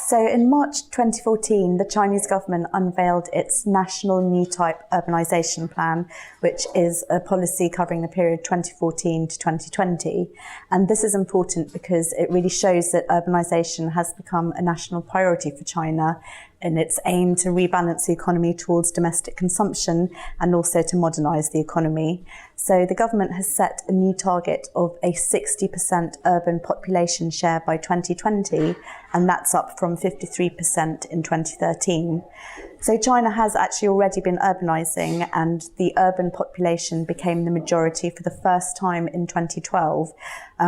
So in March 2014, the Chinese government unveiled its National New Type Urbanisation Plan, which is a policy covering the period 2014 to 2020. And this is important because it really shows that urbanisation has become a national priority for China in its aim to rebalance the economy towards domestic consumption and also to modernise the economy. So the government has set a new target of a 60% urban population share by 2020, and that's up from 53% in 2013. So China has actually already been urbanising, and the urban population became the majority for the first time in 2012.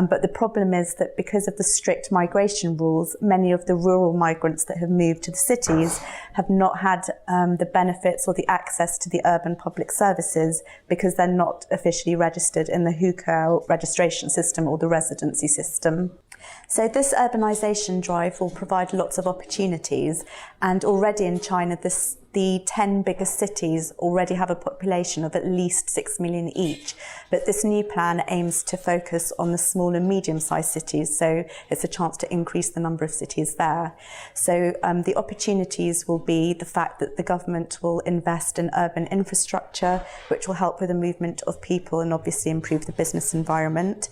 But the problem is that because of the strict migration rules, many of the rural migrants that have moved to the cities have not had the benefits or the access to the urban public services because they're not officially registered in the hukou registration system or the residency system. So this urbanisation drive will provide lots of opportunities, and already in China the 10 biggest cities already have a population of at least 6 million each. But this new plan aims to focus on the small and medium-sized cities, so it's a chance to increase the number of cities there. So the opportunities will be the fact that the government will invest in urban infrastructure, which will help with the movement of people and obviously improve the business environment.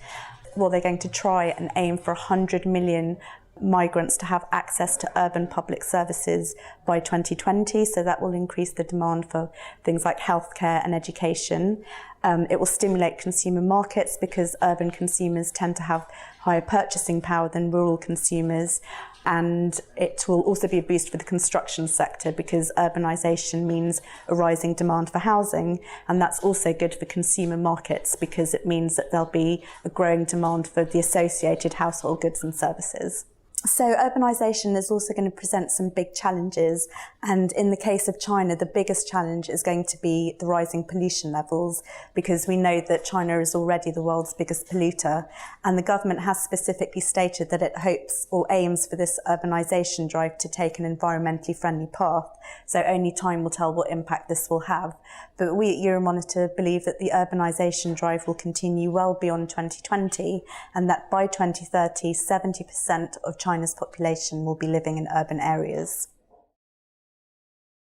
Well, they're going to try and aim for 100 million migrants to have access to urban public services by 2020, so that will increase the demand for things like healthcare and education. It will stimulate consumer markets because urban consumers tend to have higher purchasing power than rural consumers, and it will also be a boost for the construction sector because urbanisation means a rising demand for housing, and that's also good for consumer markets because it means that there'll be a growing demand for the associated household goods and services. So urbanisation is also going to present some big challenges, and in the case of China, the biggest challenge is going to be the rising pollution levels, because we know that China is already the world's biggest polluter, and the government has specifically stated that it hopes or aims for this urbanisation drive to take an environmentally friendly path, so only time will tell what impact this will have. But we at Euromonitor believe that the urbanisation drive will continue well beyond 2020, and that by 2030, 70% of China's population will be living in urban areas.